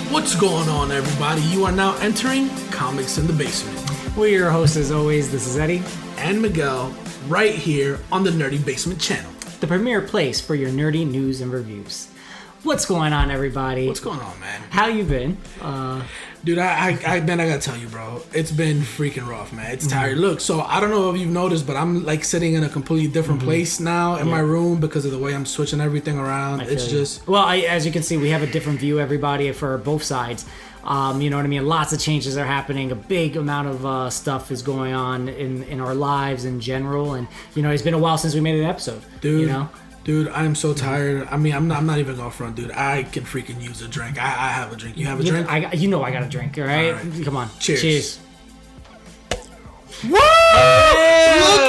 What's going on, everybody? You are now entering Comics in the Basement. We're your hosts as always. This is Eddie and Miguel, right here on the Nerdy Basement channel. The premier place for your nerdy news and reviews. What's going on, everybody? What's going on, man? How you been? Dude, I gotta tell you, bro. It's been freaking rough, man. It's tired. Look, so I don't know if you've noticed, but I'm like sitting in a completely different place now in my room because of the way I'm switching everything around. It's just... Well, as you can see, we have a different view, everybody, for both sides. You know what I mean? Lots of changes are happening. A big amount of stuff is going on in our lives in general. And, you know, it's been a while since we made an episode. Dude. You know? Dude, I'm so tired. I mean, I'm not even gonna front, dude. I can freaking use a drink. I have a drink. You have a drink? I got a drink, all right? Come on. Cheers. Woo! Look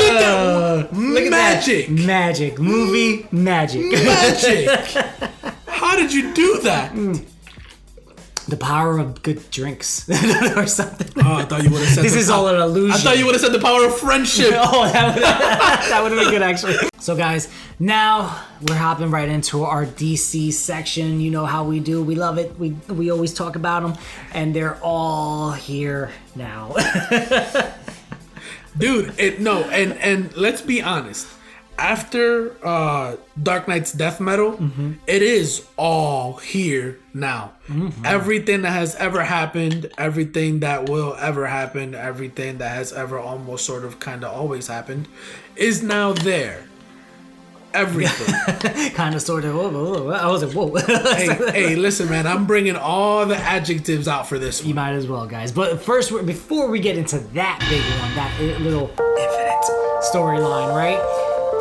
at that. Magic. Magic. Movie magic. Magic. How did you do that? The power of good drinks or something. Oh, I thought you would have said this is all an illusion. I thought you would have said the power of friendship. Oh, that would have been good, actually. So, guys, now we're hopping right into our DC section. You know how we do. We love it. We always talk about them, and they're all here now. Dude, and let's be honest. After Dark Knight's death metal, it is all here now. Everything that has ever happened, everything that will ever happen, everything that has ever almost sort of kind of always happened is now there. Everything. Kind of, sort of. Whoa. I was like, whoa. hey, listen, man. I'm bringing all the adjectives out for this one. You might as well, guys. But first, before we get into that big one, that little infinite storyline, right?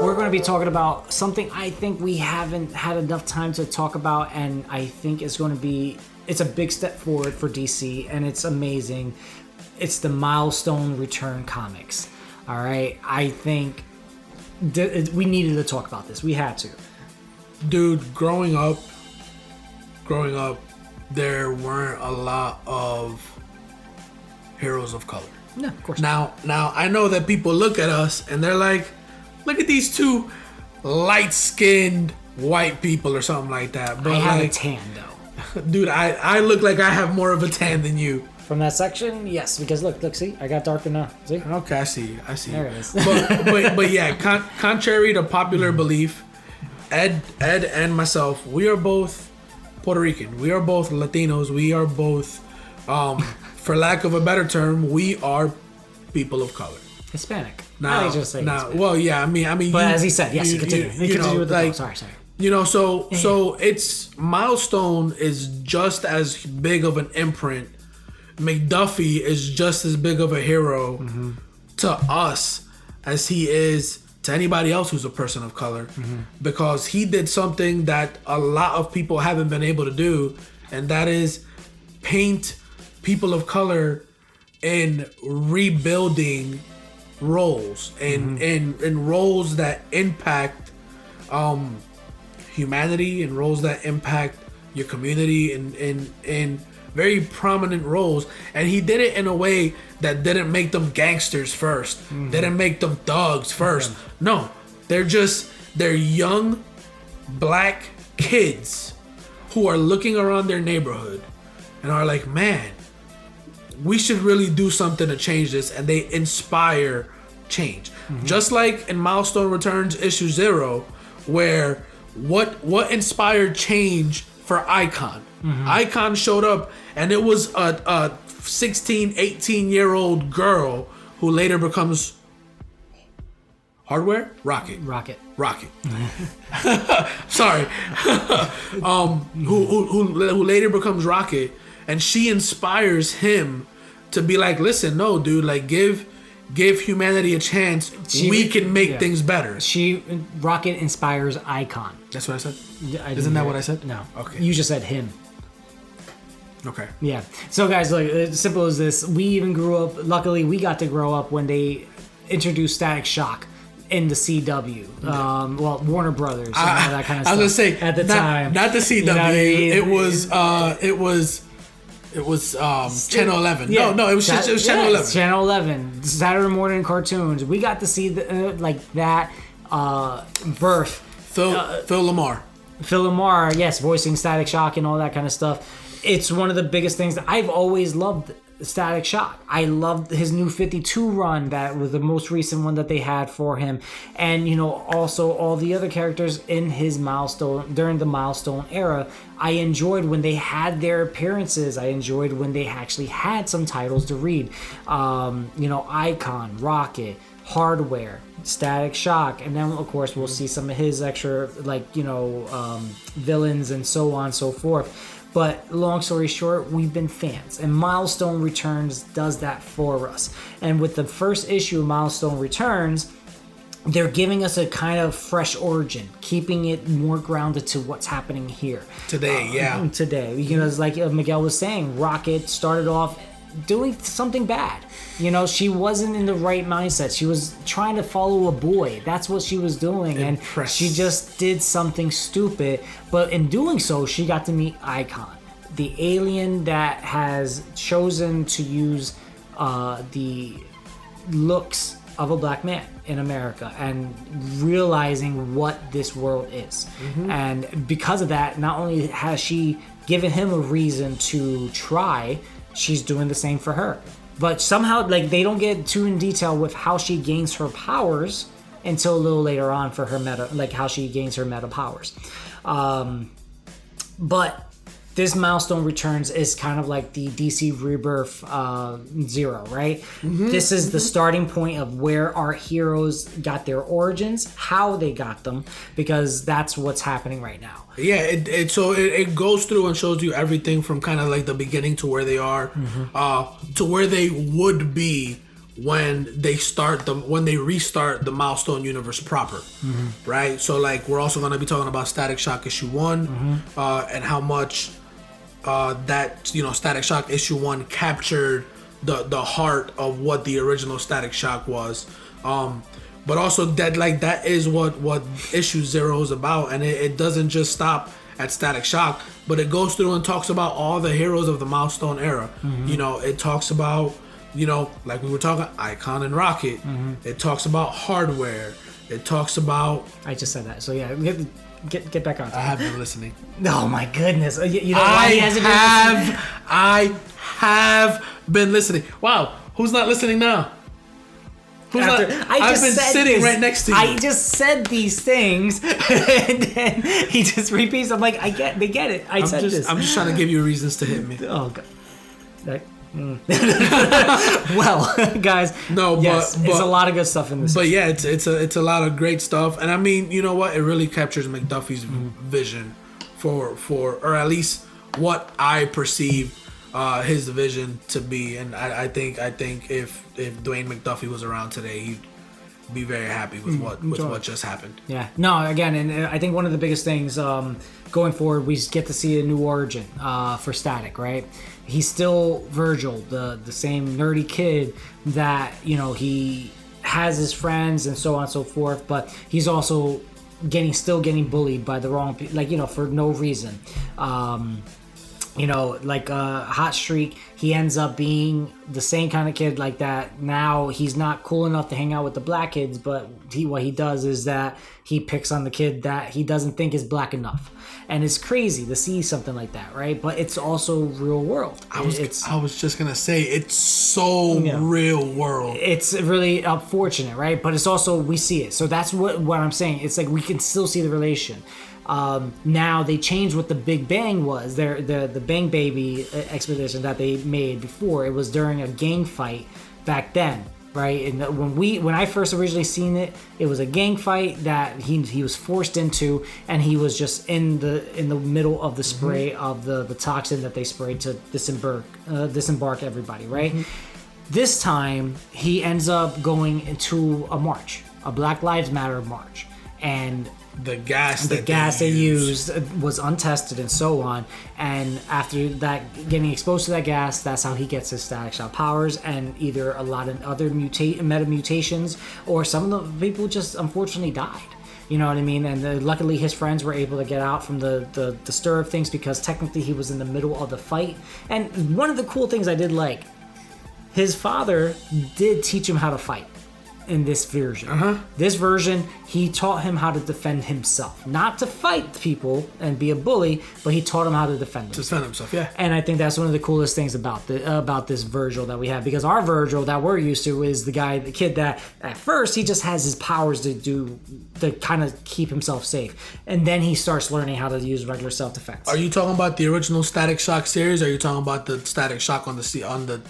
We're going to be talking about something I think we haven't had enough time to talk about, and I think it's a big step forward for DC, and it's amazing. It's the Milestone Return comics. All right? I think we needed to talk about this. We had to. Dude, growing up, there weren't a lot of heroes of color. No, of course not. Now, I know that people look at us, and they're like, look at these two light-skinned white people or something like that. But I have a tan, though. Dude, I look like I have more of a tan than you. From that section, yes. Because look, see? I got darker now. See? Okay, I see. There it is. but yeah, contrary to popular belief, Ed and myself, we are both Puerto Rican. We are both Latinos. We are both, for lack of a better term, we are people of color. Hispanic. Now, well, yeah, I mean, but as he said, yes, you continue. Continue with the like, sorry. You know, so it's Milestone is just as big of an imprint. McDuffie is just as big of a hero to us as he is to anybody else who's a person of color, because he did something that a lot of people haven't been able to do, and that is paint people of color in rebuilding roles and roles that impact humanity, and roles that impact your community in very prominent roles. And he did it in a way that didn't make them gangsters first, didn't make them thugs first. No, they're young black kids who are looking around their neighborhood and are like, man, we should really do something to change this, and they inspire change. Just like in Milestone Returns issue 0, where what inspired change for Icon? Icon showed up, and it was a 16, 18-year-old girl who later becomes Hardware? Rocket. Sorry. Who later becomes Rocket, and she inspires him to be like, listen, no, dude, like give humanity a chance. We can make things better. Rocket inspires Icon. That's what I said? Isn't that what I said? No. Okay. You just said him. Okay. Yeah. So guys, like, as simple as this, we even grew up, luckily we got to grow up when they introduced Static Shock in the CW. Well, Warner Brothers and all that kind of stuff. I was gonna say at the time. Not the CW. You know what I mean? It was Channel 11. Yeah. No, it was Channel 11. Channel 11. Saturday morning cartoons. We got to see that birth. Phil Lamar. Phil Lamar, yes, voicing Static Shock and all that kind of stuff. It's one of the biggest things that I've always loved. Static Shock. I loved his new 52 run. That was the most recent one that they had for him, and also all the other characters in his Milestone during the Milestone era. I enjoyed when they had their appearances. I enjoyed when they actually had some titles to read. Icon, Rocket, Hardware, Static Shock, and then of course we'll see some of his extra villains and so on and so forth. But long story short, we've been fans, and Milestone Returns does that for us. And with the first issue of Milestone Returns, they're giving us a kind of fresh origin, keeping it more grounded to what's happening here. Today. It's like Miguel was saying, Rocket started off doing something bad. She wasn't in the right mindset. She was trying to follow a boy. That's what she was doing. And she just did something stupid. But in doing so, she got to meet Icon, the alien that has chosen to use the looks of a black man in America and realizing what this world is. Mm-hmm. And because of that, not only has she given him a reason to try, she's doing the same for her. But somehow, they don't get too in detail with how she gains her powers until a little later on for her meta, how she gains her meta powers. But this Milestone Returns is kind of like the DC Rebirth Zero, right? Mm-hmm. This is the starting point of where our heroes got their origins, how they got them, because that's what's happening right now. Yeah, it goes through and shows you everything from kind of the beginning to where they are, to where they would be when they restart the Milestone universe proper, right? So we're also going to be talking about Static Shock issue 1, and how much that Static Shock issue 1 captured the heart of what the original Static Shock was. But also that is what issue 0 is about, and it doesn't just stop at Static Shock, but it goes through and talks about all the heroes of the Milestone era. Mm-hmm. It talks about like we were talking, Icon and Rocket. Mm-hmm. It talks about Hardware. It talks about. I just said that, so yeah, get back on. I have been listening. Oh my goodness! You know why he hasn't been listening? I have been listening. Wow, who's not listening now? I've been sitting right next to you. I just said these things, and then he just repeats. I'm like, they get it. I'm just trying to give you reasons to hit me. Oh God. Well, guys. No, yes, but it's a lot of good stuff in this. But yeah, it's a lot of great stuff, and I mean, you know what? It really captures McDuffie's vision for, or at least what I perceive his vision to be, and I think if Dwayne McDuffie was around today, he'd be very happy with what just happened. Yeah. No, again, and I think one of the biggest things going forward, we get to see a new origin for Static, right? He's still Virgil, the same nerdy kid that he has his friends and so on and so forth, but he's also still getting bullied by the wrong people, for no reason. Hot Streak, he ends up being the same kind of kid like that. Now he's not cool enough to hang out with the black kids, but what he does is that he picks on the kid that he doesn't think is black enough. And it's crazy to see something like that, right? But it's also real world. I was just going to say, it's so real world. It's really unfortunate, right? But it's also, we see it. So that's what I'm saying. It's like we can still see the relation. Now they changed what the Big Bang was. The Bang Baby expedition that they made before, it was during a gang fight back then, right? And when I first originally seen it, it was a gang fight that he was forced into, and he was just in the middle of the spray of the toxin that they sprayed to disembark everybody, right? Mm-hmm. This time he ends up going into a march, a Black Lives Matter march, and the gas they used was untested and so on. And after that, getting exposed to that gas, that's how he gets his Static Shock powers, and either a lot of other meta mutations, or some of the people just unfortunately died. You know what I mean? And luckily his friends were able to get out from the stir of things, because technically he was in the middle of the fight. And one of the cool things I did like, his father did teach him how to fight. in this version. This version, he taught him how to defend himself. Not to fight people and be a bully, but he taught him how to defend himself. Defend himself, yeah. And I think that's one of the coolest things about this Virgil that we have. Because our Virgil that we're used to is the kid that at first he just has his powers to kind of keep himself safe. And then he starts learning how to use regular self-defense. Are you talking about the original Static Shock series, or are you talking about the Static Shock on the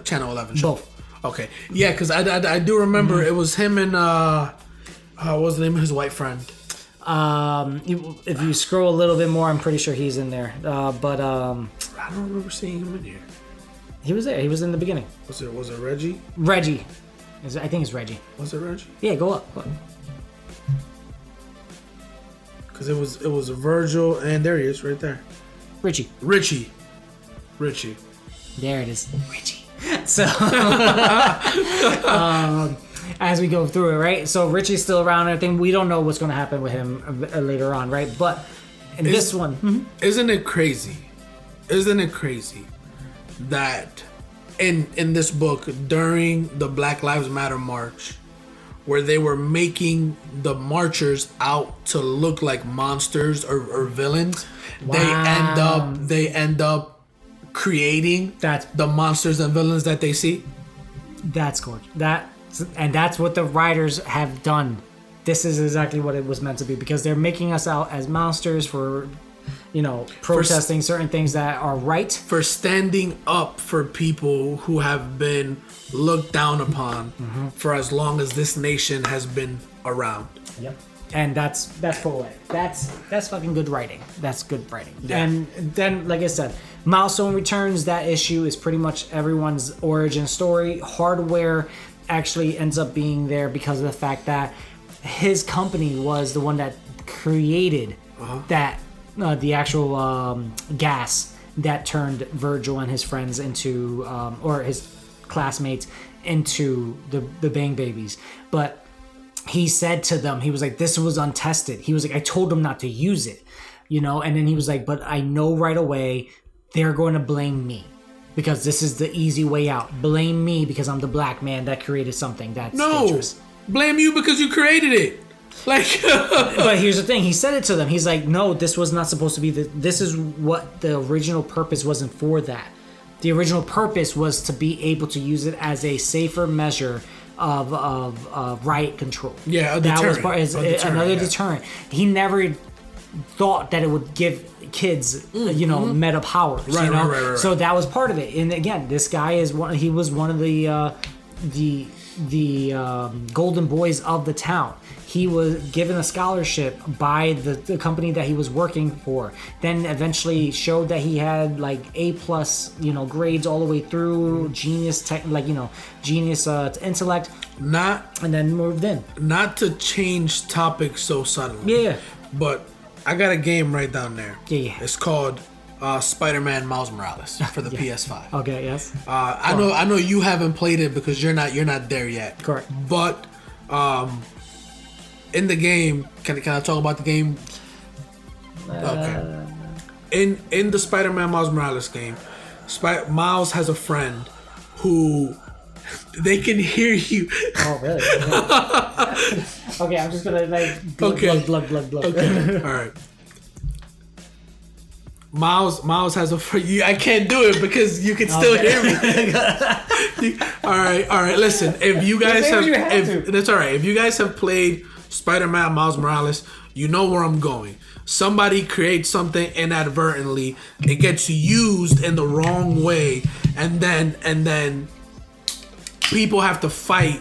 Channel 11 show? Both. Okay. Yeah, because I do remember it was him and what was the name of his white friend? If you scroll a little bit more, I'm pretty sure he's in there. I don't remember seeing him in here. He was there. He was in the beginning. Was it Reggie? Reggie. I think it's Reggie. Was it Reggie? Yeah, go up. Because it was Virgil, and there he is right there. Richie. There it is. Richie. So, as we go through it, right? So Richie's still around and everything. We don't know what's going to happen with him later on, right? But in this one... Isn't it crazy? That in this book, during the Black Lives Matter march, where they were making the marchers out to look like monsters or villains, Wow. they end up creating the monsters and villains that they see. That's gorgeous. That's what the writers have done. This is exactly what it was meant to be, because they're making us out as monsters for, protesting certain things that are right. For standing up for people who have been looked down upon for as long as this nation has been around. Yep. And that's poetic. That's fucking good writing. That's good writing. Yeah. And then, like I said, Milestone Returns, that issue is pretty much everyone's origin story. Hardware actually ends up being there because of the fact that his company was the one that created that the actual gas that turned Virgil and his friends into, or his classmates into the Bang Babies. But he said to them, he was like, this was untested. He was like, I told them not to use it, and then he was like, but I know right away they're going to blame me because this is the easy way out. Blame me because I'm the black man that created something that's dangerous. Blame you because you created it. But here's the thing. He said it to them. He's like, no, this was not supposed to be this is what the original purpose wasn't for that. The original purpose was to be able to use it as a safer measure of riot control. Yeah, that was another deterrent. He never thought that it would give kids, meta powers. Right. So that was part of it. And again, this guy is one. He was one of the golden boys of the town. He was given a scholarship by the company that he was working for. Then eventually showed that he had like A+, grades all the way through, genius intellect. And then moved in. Not to change topics so suddenly. Yeah. But I got a game right down there. Yeah. It's called Spider-Man Miles Morales for the PS5. Okay. Yes. I know you haven't played it because you're not there yet. Correct. But in the game, can I talk about the game? Okay. In the Spider-Man Miles Morales game, Miles has a friend who they can hear you. Oh really? Okay, I'm just gonna glug. Okay. All right. Miles has a friend. I can't do it because you can still hear me. All right. Listen, if you guys that's all right. If you guys have played Spider-Man Miles Morales, you know where I'm going. Somebody creates something inadvertently, it gets used in the wrong way, and then people have to fight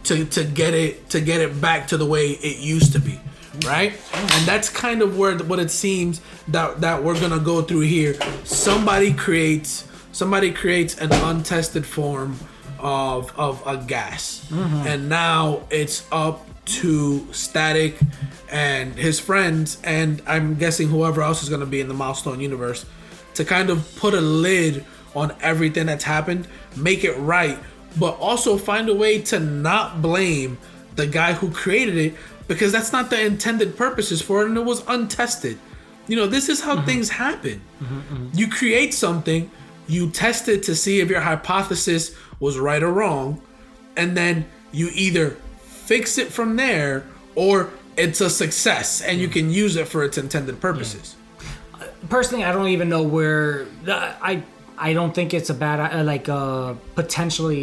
to get it back to the way it used to be, right? And that's kind of what it seems that we're gonna go through here. Somebody creates an untested form of a gas, and now it's up to Static and his friends, and I'm guessing whoever else is going to be in the Milestone universe, to kind of put a lid on everything that's happened, make it right, but also find a way to not blame the guy who created it, because that's not the intended purposes for it, and it was untested. This is how things happen. You create something, you test it to see if your hypothesis was right or wrong, and then you either fix it from there or it's a success and you can use it for its intended purposes. Personally, I don't even know where I don't think it's a bad potential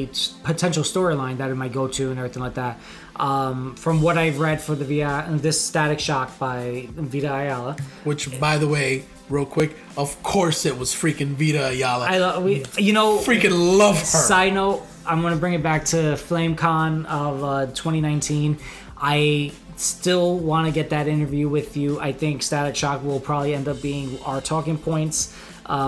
storyline that it might go to and everything like that. From what I've read for this Static Shock by Vita Ayala, which, by the way, real quick, of course it was freaking Vita Ayala. Freaking love her. Side note, I'm gonna bring it back to FlameCon of 2019. I still want to get that interview with you. I think Static Shock will probably end up being our talking points.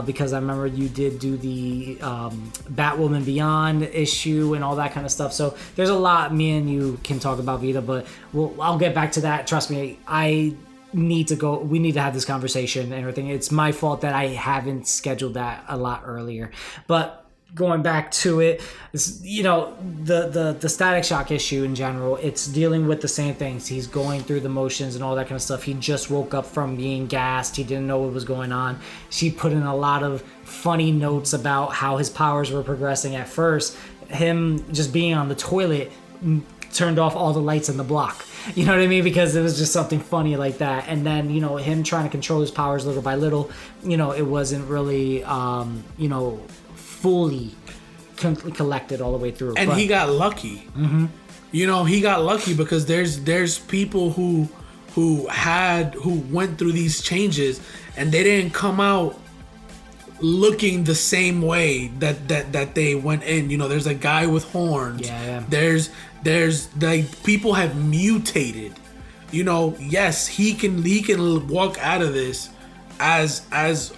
Because I remember you did do the Batwoman Beyond issue and all that kind of stuff. So there's a lot me and you can talk about Vita, but I'll get back to that. Trust me, we need to have this conversation and everything. It's my fault that I haven't scheduled that a lot earlier. But going back to it, the Static Shock issue in general, it's dealing with the same things. He's going through the motions and all that kind of stuff. He just woke up from being gassed. He didn't know what was going on. She put in a lot of funny notes about how his powers were progressing at first. Him just being on the toilet turned off all the lights in the block. You know what I mean? Because it was just something funny like that. And then, him trying to control his powers little by little, it wasn't really, fully collected all the way through. And he got lucky. Mm-hmm. He got lucky because there's people who went through these changes and they didn't come out looking the same way that they went in. There's a guy with horns. Yeah. There's like people have mutated. Yes, he can walk out of this as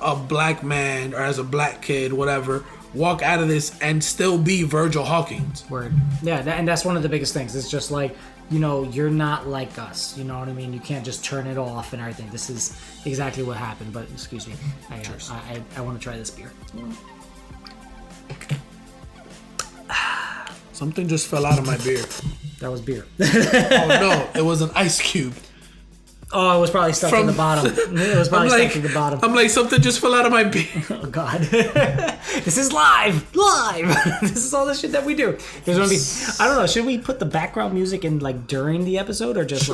a black man or as a black kid, whatever. Walk out of this and still be Virgil Hawkins. Word. Yeah, and that's one of the biggest things. It's just like, you're not like us. You know what I mean? You can't just turn it off and everything. This is exactly what happened. But excuse me, I want to try this beer. Something just fell out of my beer. That was beer. Oh no, it was an ice cube. Oh, it was probably stuck in the bottom. It was probably stuck in the bottom. I'm like, something just fell out of my beer. Oh, God. This is live. This is all the shit that we do. There's going to be, I don't know, should we put the background music in, during the episode or just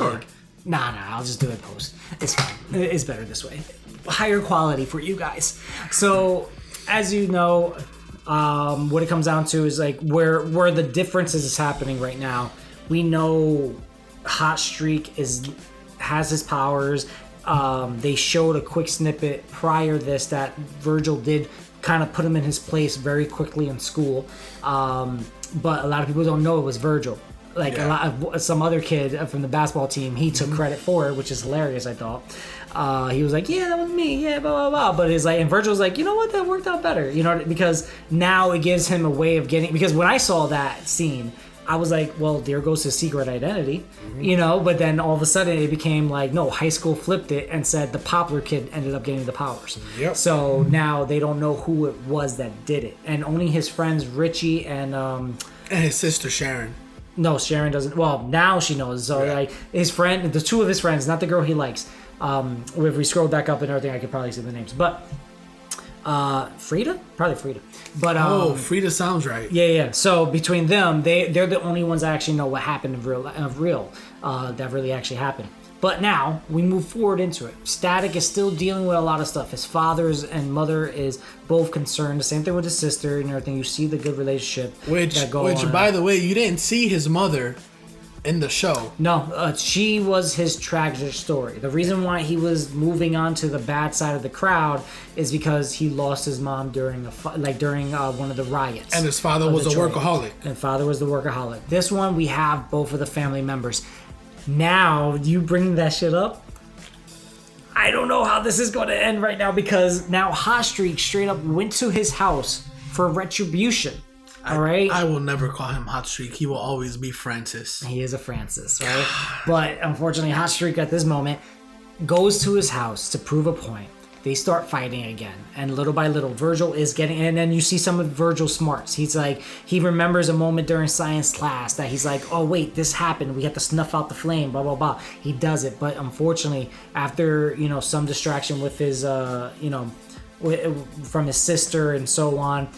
Nah, I'll just do it post. It's fine. It's better this way. Higher quality for you guys. So, as you know, what it comes down to is, where the differences is happening right now. We know Hot Streak has his powers. They showed a quick snippet prior to this that Virgil did kind of put him in his place very quickly in school. But a lot of people don't know it was Virgil. A lot of some other kid from the basketball team, he took credit for it, which is hilarious, I thought. He was like, yeah, that was me, yeah, blah, blah, blah. But it's and Virgil's like, you know what, that worked out better. Because now it gives him a way of because when I saw that scene, I was like, well, there goes his secret identity, but then all of a sudden it became no, high school flipped it and said the popular kid ended up getting the powers. Yep. So now they don't know who it was that did it. And only his friends Richie and his sister Sharon. No, Sharon doesn't. Well, now she knows. So his friend, the two of his friends, not the girl he likes. If we scroll back up and everything, I could probably see the names. But Frida? Probably Frida. But Frida sounds right. Yeah. So between them, they're the only ones that actually know what happened that really actually happened. But now we move forward into it. Static is still dealing with a lot of stuff. His father and mother is both concerned. The same thing with his sister and everything. You see the good relationship which by the way, you didn't see his mother in the show. No, she was his tragic story. The reason why he was moving on to the bad side of the crowd is because he lost his mom during one of the riots. And his father was a workaholic. And father was the workaholic. This one, we have both of the family members. Now, you bring that shit up, I don't know how this is going to end right now because now Hot Streak straight up went to his house for retribution. All right. I will never call him Hot Streak. He will always be Francis. He is a Francis, right? But unfortunately, Hot Streak at this moment goes to his house to prove a point. They start fighting again, and little by little, Virgil is getting. And then you see some of Virgil's smarts. He's like, he remembers a moment during science class that he's like, "Oh wait, this happened. We have to snuff out the flame." Blah blah blah. He does it, but unfortunately, after some distraction with his, from his sister and so on,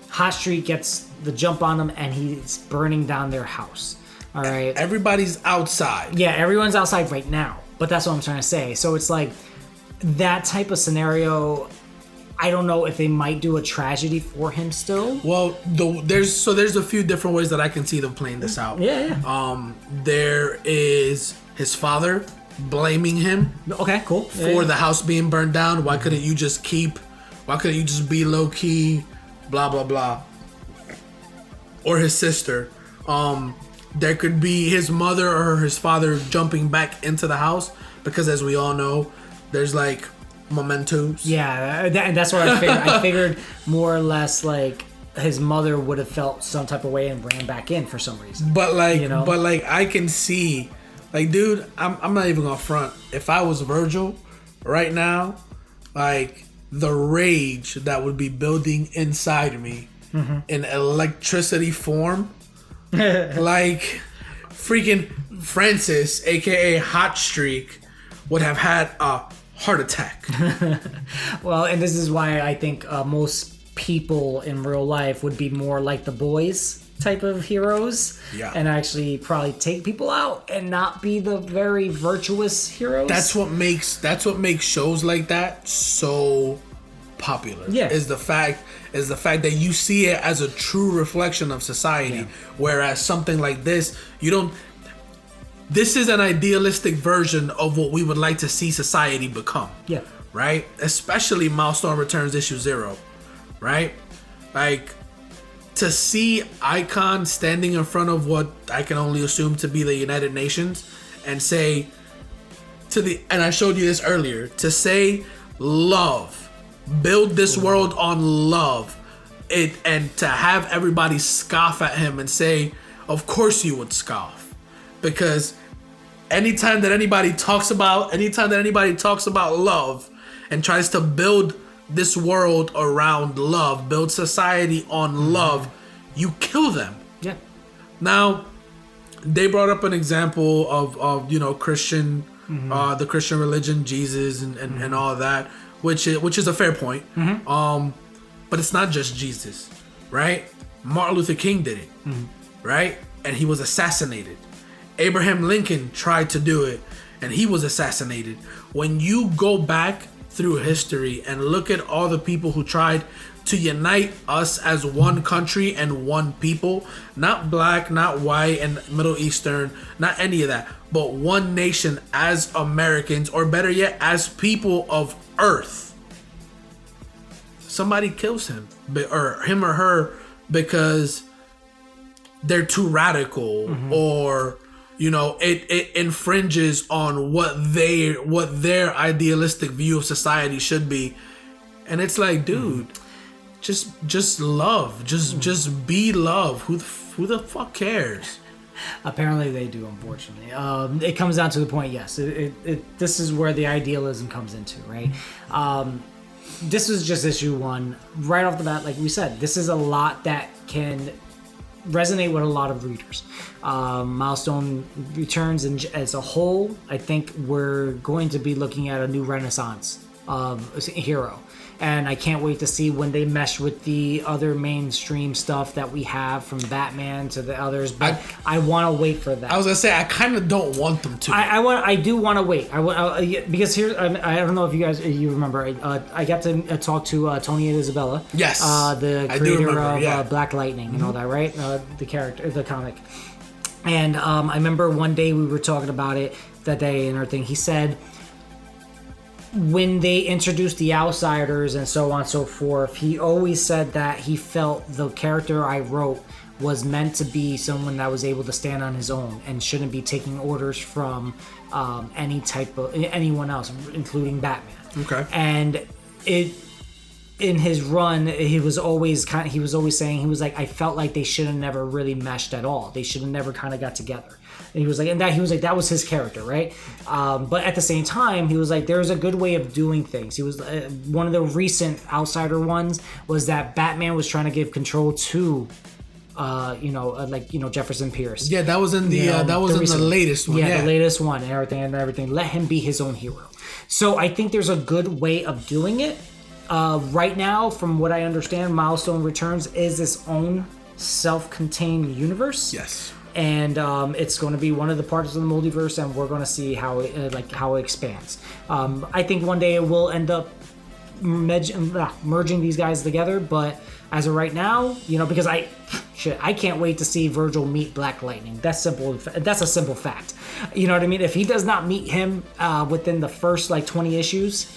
Hot Streak gets the jump on him, and he's burning down their house. All right. Everybody's outside. Yeah, everyone's outside right now. But that's what I'm trying to say. So it's like that type of scenario. I don't know if they might do a tragedy for him still. Well, there's a few different ways that I can see them playing this out. Yeah. There is his father blaming him. Okay, cool. For the house being burned down. Why couldn't you just be low key? Blah blah blah. Or his sister. There could be his mother or his father jumping back into the house because, as we all know, there's like mementos. Yeah, that's what I figured. I figured more or less like his mother would have felt some type of way and ran back in for some reason. But like, I can see, like, dude, I'm not even gonna front. If I was Virgil right now, like, the rage that would be building inside me in electricity form, like, freaking Francis, aka Hot Streak, would have had a heart attack. Well, and this is why I think most people in real life would be more like the boys type of heroes, and actually probably take people out and not be the very virtuous heroes. That's what makes shows like that so popular. Yeah, is the fact that you see it as a true reflection of society, whereas something like this, you don't. This is an idealistic version of what we would like to see society become. Yeah. Right? Especially Milestone Returns issue 0. Right? Like, to see Icon standing in front of what I can only assume to be the United Nations and say and I showed you this earlier, to say love, build this world on love, and to have everybody scoff at him and say, of course you would scoff. Because anytime that anybody talks about love and tries to build this world around love, build society on love, you kill them. Yeah. Now, they brought up an example of Christian, the Christian religion, Jesus, and all of that, which is a fair point. But it's not just Jesus, right? Martin Luther King did it, right? And he was assassinated. Abraham Lincoln tried to do it, and he was assassinated. When you go back through history and look at all the people who tried to unite us as one country and one people, not black, not white, and Middle Eastern, not any of that, but one nation as Americans, or better yet, as people of Earth, somebody kills him or her because they're too radical, or it infringes on what their idealistic view of society should be. And it's like, dude, just love, just be love. Who the fuck cares? Apparently they do, unfortunately. It comes down to the point, yes. This is where the idealism comes into, right? This was just issue 1. Right off the bat, like we said, this is a lot that can resonate with a lot of readers. Milestone Returns as a whole, I think we're going to be looking at a new renaissance of a hero. And I can't wait to see when they mesh with the other mainstream stuff that we have, from Batman to the others. But I want to wait for that. I was gonna say, I kind of don't want them to. I do want to wait. Because here, I don't know if you remember. I got to talk to Tony and Isabella. Yes. The creator of Black Lightning and all that, right? The character, the comic. And I remember one day we were talking about it that day and everything. He said, when they introduced the outsiders and so on and so forth, he always said that he felt the character I wrote was meant to be someone that was able to stand on his own and shouldn't be taking orders from anyone else, including Batman. Okay. And in his run, he was always saying, he was like, I felt like they should have never really meshed at all. They should have never kind of got together. And he was like, that was his character, right? But at the same time, he was like, there's a good way of doing things. He was one of the recent outsider ones was that Batman was trying to give control to, Jefferson Pierce. Yeah, that was in the latest one. Yeah, the latest one and everything. Let him be his own hero. So I think there's a good way of doing it. Right now, from what I understand, Milestone Returns is its own self-contained universe. Yes. and it's going to be one of the parts of the multiverse, and we're going to see how it expands. I think one day it will end up merging these guys together, but as of right now, because I can't wait to see Virgil meet Black Lightning. That's simple. That's a simple fact. You know what I mean? If he does not meet him within the first 20 issues,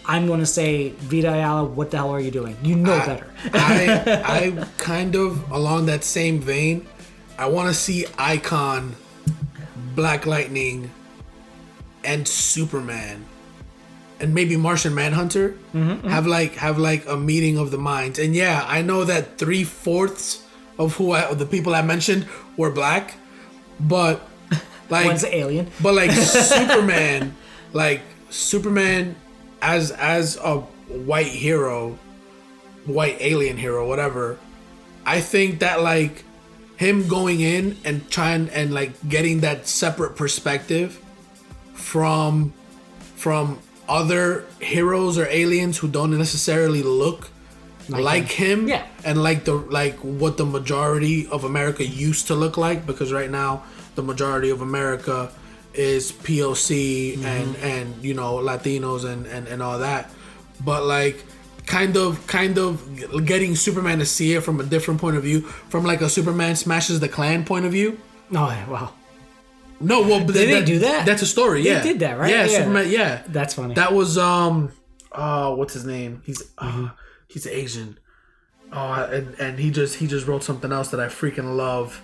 I'm going to say, Vita Ayala, what the hell are you doing? You know better. I kind of, along that same vein, I want to see Icon, Black Lightning, and Superman, and maybe Martian Manhunter have a meeting of the minds. And yeah, I know that 3/4 of the people I mentioned were black, but one's an alien. But Superman as a white hero, white alien hero, whatever. I think that him going in and trying and getting that separate perspective from other heroes or aliens who don't necessarily look like him, and what the majority of America used to look like, because right now the majority of America is POC and Latinos and all that, but kind of getting Superman to see it from a different point of view, from a Superman smashes the Klan point of view. Oh wow. No, well, but did they do that? That's a story. Yeah, they did that, right? Yeah, Superman. Yeah, that's funny. That was what's his name? He's Asian. And he just wrote something else that I freaking love.